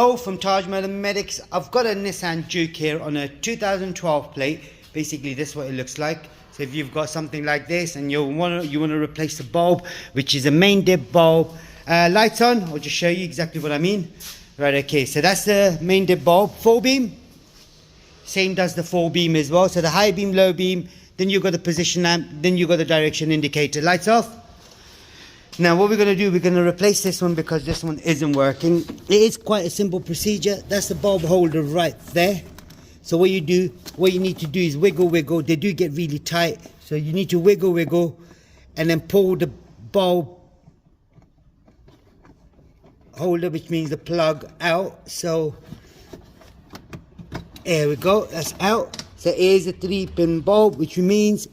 Hello from Tajmotormedics. I've got a Nissan Juke here on a 2012 plate. Basically this is what it looks like. So if you've got something like this and you want to replace the bulb, which is a main dip bulb, lights on, I'll just show you exactly what I mean. Right, okay, so that's the main dip bulb, 4-beam. Same does the 4-beam as well. So the high beam, low beam, then you've got the position lamp, then you've got the direction indicator. Lights off. Now what we're going to do, we're going to replace this one because this one isn't working. It is quite a simple procedure. That's the bulb holder right there. So what you need to do is wiggle. They do get really tight. So you need to wiggle and then pull the bulb holder, which means the plug, out. So there we go, that's out. So it is a 3-pin bulb, which means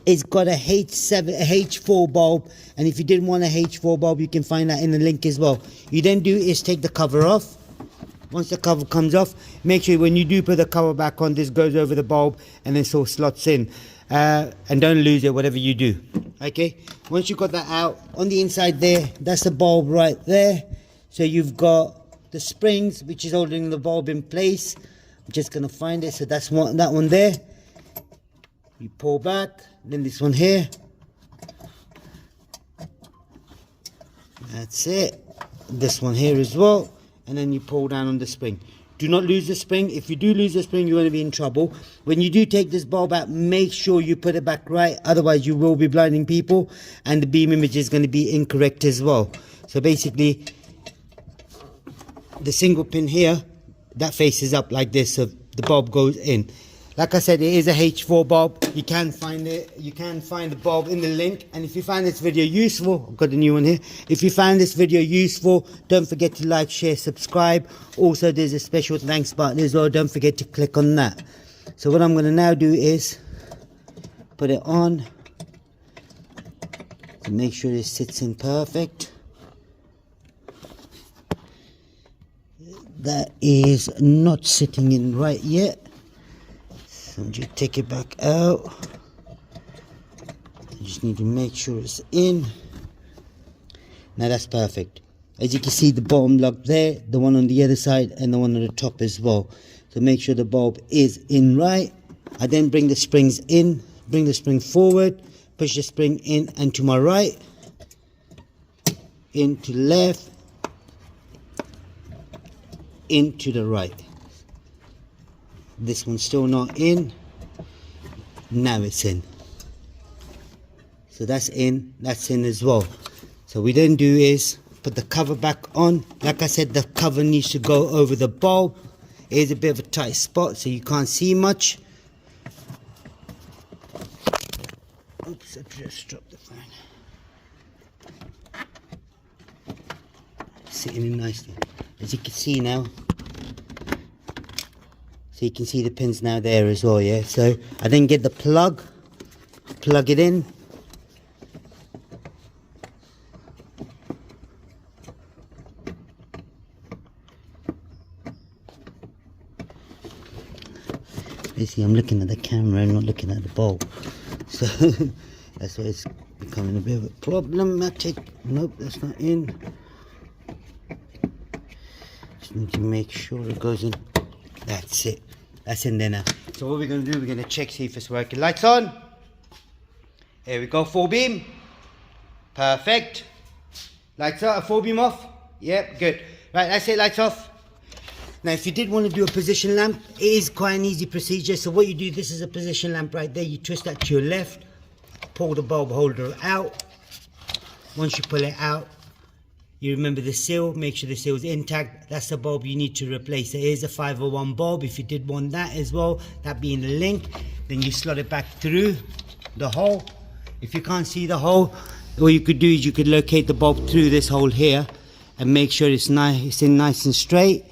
it's got a H4 bulb, and if you didn't want a H4 bulb, you can find that in the link as well. You then do is take the cover off. Once the cover comes off, make sure when you do put the cover back on, this goes over the bulb and then sort of slots in. And don't lose it, whatever you do. Okay, once you've got that out, on the inside there, that's the bulb right there. So you've got the springs, which is holding the bulb in place. I'm just going to find it. So that's that one there. You pull back, then this one here. That's it. This one here as well. And then you pull down on the spring. Do not lose the spring. If you do lose the spring, you're going to be in trouble. When you do take this bulb out, make sure you put it back right. Otherwise, you will be blinding people. And the beam image is going to be incorrect as well. So basically, the single pin here, that faces up like this. So the bulb goes in. Like I said, it is a H4 bulb. You can find it. You can find the bulb in the link. And if you find this video useful, I've got a new one here. If you found this video useful, don't forget to like, share, subscribe. Also, there's a special thanks button as well. Don't forget to click on that. So what I'm going to now do is put it on to make sure it sits in perfect. That is not sitting in right yet. And you take it back out. You just need to make sure it's in. Now that's perfect. As you can see, the bottom lock there, the one on the other side, and the one on the top as well. So make sure the bulb is in right. I then bring the springs in, bring the spring forward, push the spring in and to my right, into left, into the right. This one's still not in. Now it's in. So that's in as well. So we then do is put the cover back on. Like I said, the cover needs to go over the bulb. It is a bit of a tight spot, so you can't see much. Oops, I just dropped the fan. Sitting in nicely. As you can see now. So you can see the pins now there as well, yeah? So I then get the plug it in. Basically, I'm looking at the camera and not looking at the bulb. So that's why it's becoming a bit of a problematic. Nope, that's not in. Just need to make sure it goes in. That's it. That's in there now. So what we're going to do, we're going to check, see if it's working. Lights on. Here we go, 4-beam. Perfect. Lights on, 4-beam off. Yep, good. Right, that's it, lights off. Now, if you did want to do a position lamp, it is quite an easy procedure. So what you do, this is a position lamp right there. You twist that to your left, pull the bulb holder out. Once you pull it out, you remember the seal, make sure the seal is intact. That's the bulb you need to replace. It is a 501 bulb. If you did want that as well, that be in the link. Then you slot it back through the hole. If you can't see the hole, what you could do is you could locate the bulb through this hole here and make sure it's nice and straight.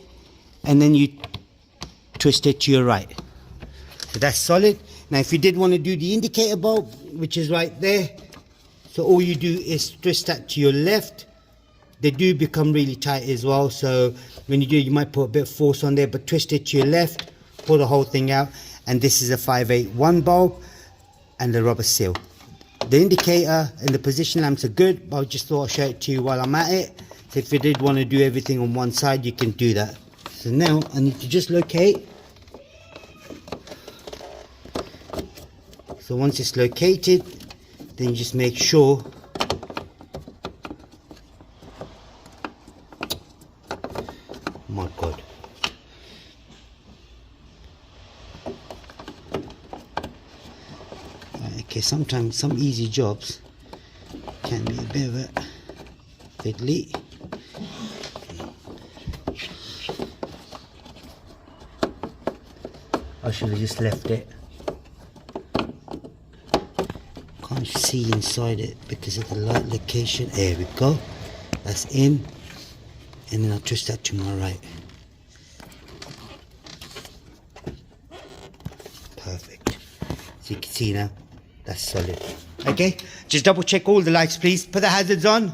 And then you twist it to your right. So that's solid. Now if you did want to do the indicator bulb, which is right there, so all you do is twist that to your left. They do become really tight as well, so when you do, you might put a bit of force on there, but twist it to your left, pull the whole thing out, and this is a 581 bulb and the rubber seal. The indicator and the position lamps are good, but I just thought I'd show it to you while I'm at it. So if you did want to do everything on one side, you can do that. So now I need to just locate. So once it's located, then you just make sure my god. Okay, sometimes some easy jobs can be a bit of a fiddly. I should have just left it. Can't see inside it because of the light location. There we go. That's in. And then I'll twist that to my right. Perfect. So you can see now, that's solid. Okay, just double check all the lights please. Put the hazards on.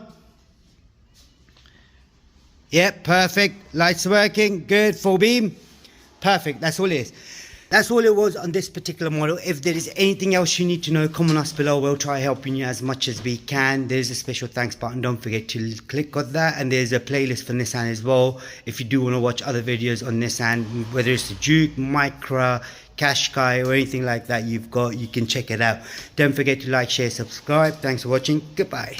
Yep, perfect. Lights working, good, full beam. Perfect, that's all it is. That's all it was on this particular model. If there is anything else you need to know, comment us below. We'll try helping you as much as we can. There's a special thanks button. Don't forget to click on that. And there's a playlist for Nissan as well. If you do want to watch other videos on Nissan, whether it's the Juke, Micra, Qashqai or anything like that you can check it out. Don't forget to like, share, subscribe. Thanks for watching. Goodbye.